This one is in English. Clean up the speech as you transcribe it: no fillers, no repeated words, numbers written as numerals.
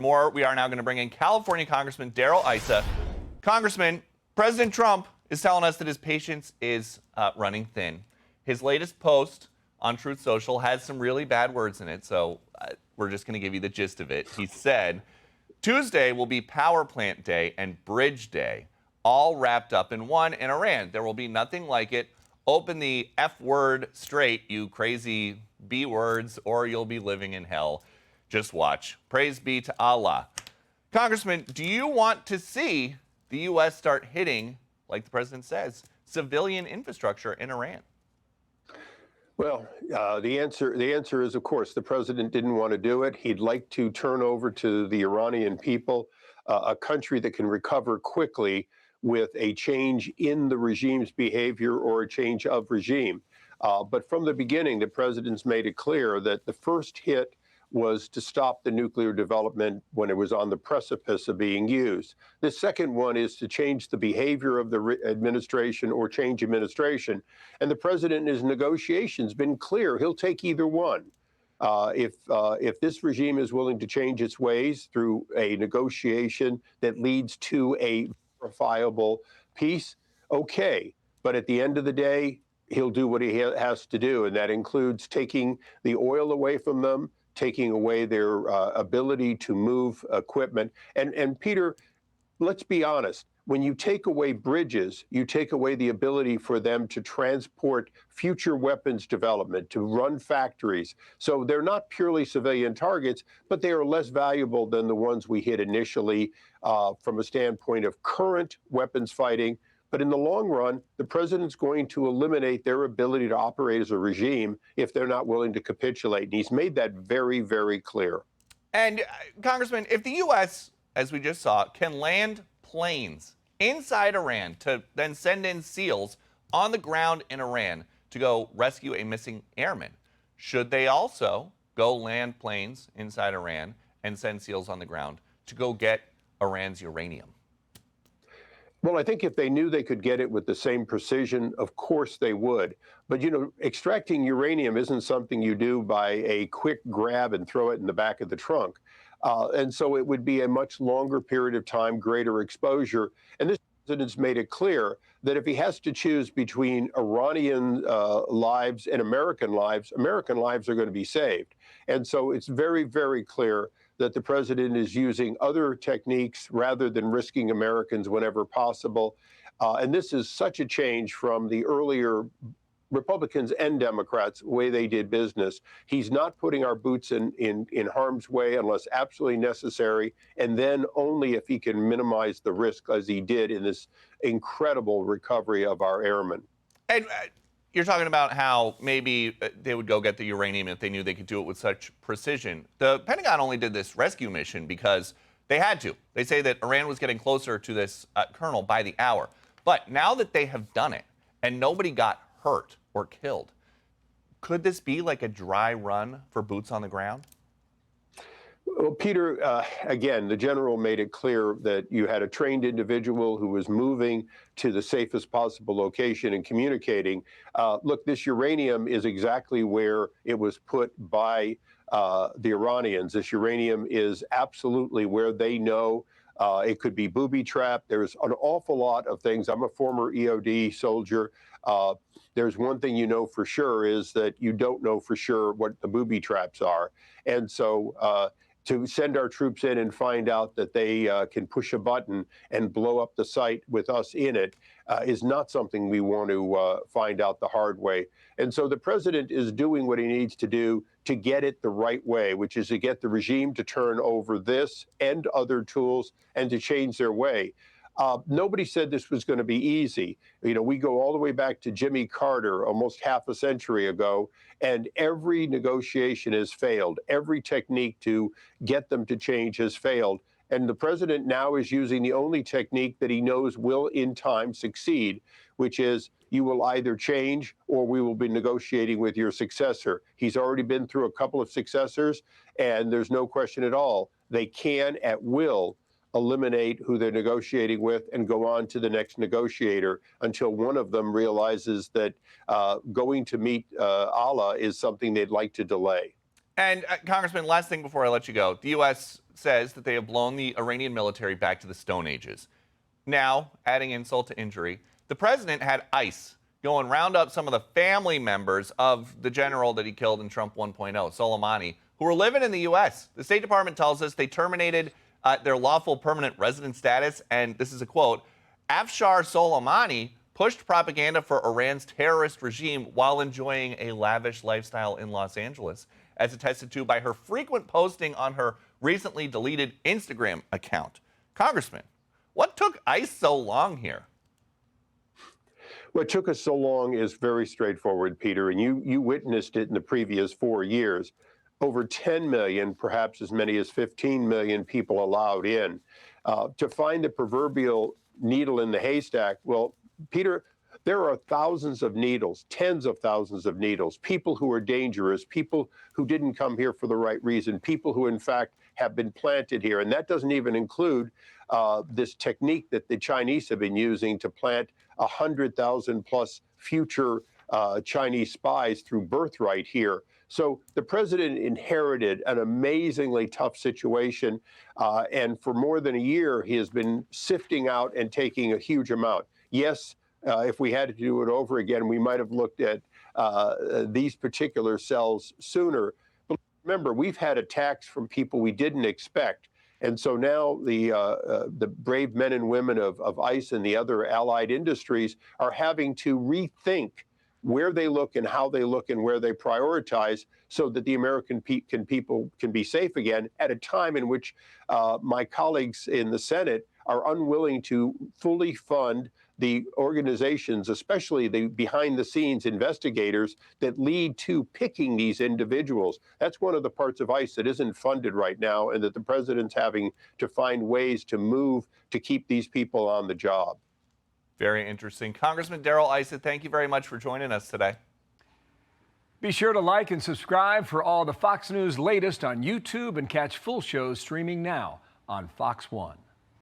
More, we are now going to bring in California Congressman Darrell Issa. Congressman, President Trump is telling us that his patience is running thin. His latest post on Truth Social has some really bad words in it, so we're just going to give you the gist of it. He said, Tuesday will be Power Plant Day and Bridge Day, all wrapped up in one in Iran. There will be nothing like it. Open the F word straight, you crazy B words, or you'll be living in hell. Just watch. Praise be to Allah. Congressman, do you want to see the U.S. start hitting, like the president says, civilian infrastructure in Iran? Well, the answer is, of course, the president didn't want to do it. He'd like to turn over to the Iranian people a country that can recover quickly with a change in the regime's behavior or a change of regime. But from the beginning, the president's made it clear that the first hit was to stop the nuclear development when it was on the precipice of being used. The second one is to change the behavior of the administration or change administration. And the president in his negotiations been clear, he'll take either one. If this regime is willing to change its ways through a negotiation that leads to a verifiable peace, okay. But at the end of the day, he'll do what he has to do, and that includes taking the oil away from them, taking away their ability to move equipment. And Peter, let's be honest, when you take away bridges, you take away the ability for them to transport future weapons development, to run factories. So they're not purely civilian targets, but they are less valuable than the ones we hit initially from a standpoint of current weapons fighting. But in the long run, the president's going to eliminate their ability to operate as a regime if they're not willing to capitulate. And he's made that very, very clear. And, Congressman, if the U.S., as we just saw, can land planes inside Iran to then send in SEALs on the ground in Iran to go rescue a missing airman, should they also go land planes inside Iran and send SEALs on the ground to go get Iran's uranium? Well, I think if they knew they could get it with the same precision, of course they would. But, you know, extracting uranium isn't something you do by a quick grab and throw it in the back of the trunk. And so it would be a much longer period of time, greater exposure. And this president's made it clear that if he has to choose between Iranian lives and American lives are going to be saved. And so it's very, very clear that the president is using other techniques rather than risking Americans whenever possible. And this is such a change from the earlier Republicans and Democrats, the way they did business. He's not putting our boots in harm's way unless absolutely necessary, and then only if he can minimize the risk, as he did in this incredible recovery of our airmen. And you're talking about how maybe they would go get the uranium if they knew they could do it with such precision. The Pentagon only did this rescue mission because they had to. They say that Iran was getting closer to this kernel by the hour. But now that they have done it and nobody got hurt or killed, could this be like a dry run for boots on the ground? Well, Peter, again, the general made it clear that you had a trained individual who was moving to the safest possible location and communicating. Look, this uranium is exactly where it was put by the Iranians. This uranium is absolutely where they know. It could be booby-trapped. There's an awful lot of things. I'm a former EOD soldier. There's one thing you know for sure is that you don't know for sure what the booby traps are. And so to send our troops in and find out that they can push a button and blow up the site with us in it is not something we want to find out the hard way. And so the president is doing what he needs to do to get it the right way, which is to get the regime to turn over this and other tools and to change their way. Nobody said this was going to be easy. You know, we go all the way back to Jimmy Carter almost half a century ago, and every negotiation has failed. Every technique to get them to change has failed. And the president now is using the only technique that he knows will in time succeed, which is you will either change or we will be negotiating with your successor. He's already been through a couple of successors, and there's no question at all. They can at will eliminate who they're negotiating with and go on to the next negotiator until one of them realizes that going to meet Allah is something they'd like to delay. And Congressman, last thing before I let you go, the U.S. says that they have blown the Iranian military back to the Stone Ages. Now, adding insult to injury, the president had ICE go and round up some of the family members of the general that he killed in Trump 1.0, Soleimani, who were living in the U.S. The State Department tells us they terminated their lawful permanent resident status, and this is a quote, Afshar Soleimani pushed propaganda for Iran's terrorist regime while enjoying a lavish lifestyle in Los Angeles, as attested to by her frequent posting on her recently deleted Instagram account. Congressman, what took ICE so long here? What took us so long is very straightforward, Peter, and you witnessed it in the previous 4 years. Over 10 million, perhaps as many as 15 million people allowed in. To find the proverbial needle in the haystack, well, Peter, there are thousands of needles, tens of thousands of needles, people who are dangerous, people who didn't come here for the right reason, people who, in fact, have been planted here. And that doesn't even include this technique that the Chinese have been using to plant 100,000 plus future Chinese spies through birthright here. So the president inherited an amazingly tough situation. And for more than a year, he has been sifting out and taking a huge amount. Yes, if we had to do it over again, we might have looked at these particular cells sooner. But remember, we've had attacks from people we didn't expect. And so now the brave men and women of ICE and the other allied industries are having to rethink where they look and how they look and where they prioritize so that the American people can be safe again at a time in which my colleagues in the Senate are unwilling to fully fund the organizations, especially the behind-the-scenes investigators that lead to picking these individuals. That's one of the parts of ICE that isn't funded right now and that the president's having to find ways to move to keep these people on the job. Very interesting. Congressman Darrell Issa, thank you very much for joining us today. Be sure to like and subscribe for all the Fox News latest on YouTube and catch full shows streaming now on Fox One.